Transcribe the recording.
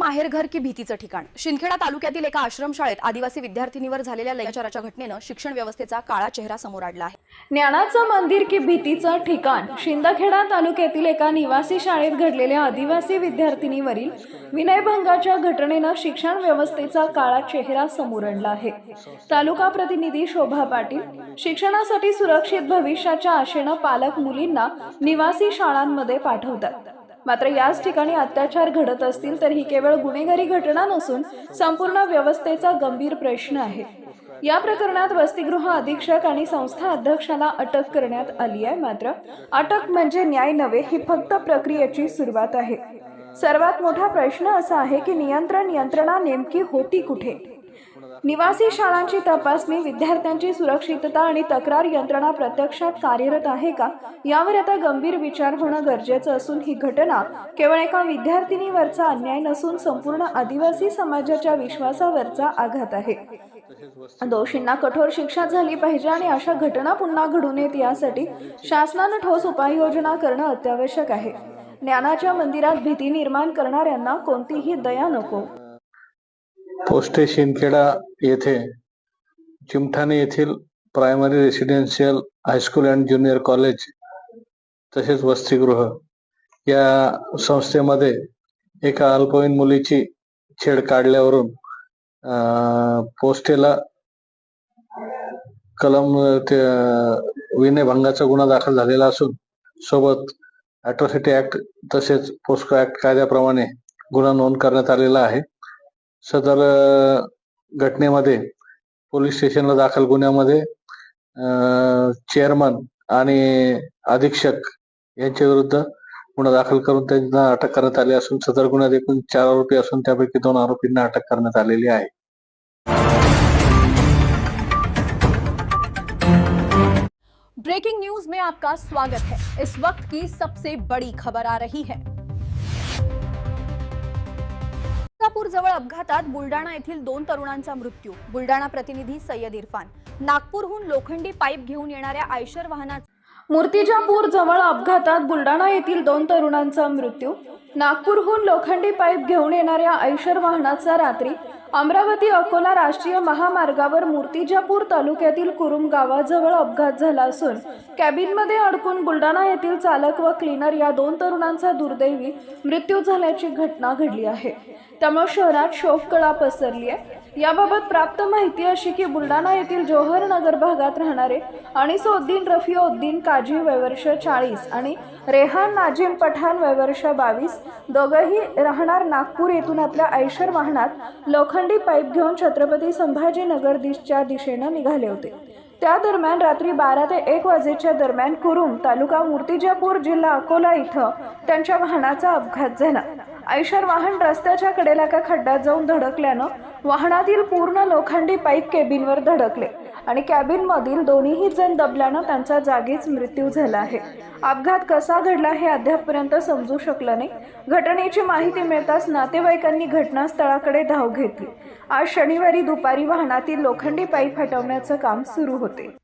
माहेरघर की भीतीचं ठिकाण. शिंदखेडा तालुक्यातील एका आश्रमशाळेत आदिवासी विद्यार्थिनीवर झालेल्या लैंगिक घटनेनं शिक्षण व्यवस्थेचा काळा चेहरा समोर आणला आहे. ज्ञानाचं मंदिर की भीतीचं ठिकाण. शिंदखेडा तालुक्यातील एका निवासी शाळेत घडलेल्या आदिवासी विद्यार्थिनीवरील विनयभंगाच्या घटनेनं शिक्षण व्यवस्थेचा काळा चेहरा समोर आणला आहे. तालुका प्रतिनिधी शोभा पाटील. शिक्षणासाठी सुरक्षित भविष्याच्या आशेनं पालक मुलींना निवासी शाळांमध्ये पाठवतात. मात्र याच ठिकाणी अत्याचार घडत असतील तर ही केवळ गुन्हेगारी घटना नसून संपूर्ण व्यवस्थेचा गंभीर प्रश्न आहे. या प्रकरणात वसतिगृह अधीक्षक आणि संस्था अध्यक्षाला अटक करण्यात आली आहे. मात्र अटक म्हणजे न्याय नव्हे, ही फक्त प्रक्रियेची सुरुवात आहे. सर्वात मोठा प्रश्न असा आहे की यंत्रणा नेमकी होती कुठे? निवासी शाळांची तपासणी, विद्यार्थ्यांची सुरक्षितता आणि तक्रार यंत्रणा प्रत्यक्षात कार्यरत आहे का, यावर आता गंभीर विचार होणं गरजेचं असून ही घटना केवळ एका विद्यार्थिनीवरचा अन्याय नसून संपूर्ण आदिवासी समाजाच्या विश्वासावरचा आघात आहे. दोषींना कठोर शिक्षा झाली पाहिजे आणि अशा घटना पुन्हा घडू नयेत यासाठी शासनानं ठोस उपाययोजना करणं अत्यावश्यक आहे. ज्ञानाच्या मंदिरात भीती निर्माण करणाऱ्यांना कोणतीही दया नको. पोस्टे शिंदखेडा येथे चिमठाणे येथील primary residential high school and junior college तसेच वसतिगृह या संस्थेमध्ये एका अल्पवयीन मुलीची छेड काढल्यावरून पोस्टेला कलम विनयभंगाचा गुन्हा दाखल झालेला असून सोबत अॅट्रॉसिटी ऍक्ट तसेच पोस्को ऍक्ट कायद्याप्रमाणे गुन्हा नोंद करण्यात आलेला आहे. सदर घटनेमध्ये पोलीस स्टेशनला दाखल गुन्ह्यामध्ये चेअरमन आणि अधीक्षक यांच्या विरुद्ध गुन्हा दाखल करून त्यांना अटक करण्यात आली असून सदर गुन्ह्यात एकूण 4 आरोपी असून त्यापैकी 2 आरोपींना अटक करण्यात आलेली आहे. ब्रेकिंग न्यूज में आपका स्वागत है. इस वक्त की सबसे बड़ी खबर आ रही है. नागपूर जवळ अपघातात बुलडाणा येथील 2 तरुणांचा मृत्यू. बुलडाणा प्रतिनिधी सय्यद इरफान. नागपूरहून लोखंडी पाईप घेऊन येणाऱ्या आयशर वाहनाचा मूर्तिजापूर जवळ अपघातात बुलडाणा येथील 2 तरुणांचा मृत्यू. नागपूरहून लोखंडी पाईप घेऊन येणाऱ्या आयशर वाहनाचा रात्री अमरावती अकोला राष्ट्रीय महामार्गावर मूर्तिजापूर तालुक्यातील कुरुम गावाजवळ अपघात झाला असून कॅबिनमध्ये अडकून बुलडाणा येथील चालक व क्लीनर या 2 तरुणांचा दुर्दैवी मृत्यू झाल्याची घटना घडली आहे. त्यामुळे शहरात शोककळा पसरली आहे. याबाबत प्राप्त माहिती अशी की बुलडाणा येथील जोहर नगर भागात राहणारे अनिसउद्दीन रफिउद्दीन काजी वयवर्ष 40 आणि रेहान नाजिम पठाण वयवर्ष 22 दोघंही राहणार नागपूर येथून आपल्या आयशर वाहनात लोखंडी पाईप घेऊन छत्रपती संभाजीनगर दिशेनं निघाले होते. त्या दरम्यान रात्री 12 ते 1 वाजेच्या दरम्यान कुरुम तालुका मूर्तिजापूर जिल्हा अकोला इथं त्यांच्या वाहनाचा अपघात झाला. आयशर वाहन रस्त्याच्या कडेला एका खड्ड्यात जाऊन धडकल्यानं वाहनातील पूर्ण लोखंडी पाईप केबिनवर धडकले आणि कॅबिनमधील दोन्हीही जण दबल्यानं त्यांचा जागीच मृत्यू झाला आहे. अपघात कसा घडला हे अद्यापपर्यंत समजू शकलं नाही. घटनेची माहिती मिळताच नातेवाईकांनी घटनास्थळाकडे धाव घेतली. आज शनिवारी दुपारी वाहनातील लोखंडी पाईप हटवण्याचं काम सुरू होते.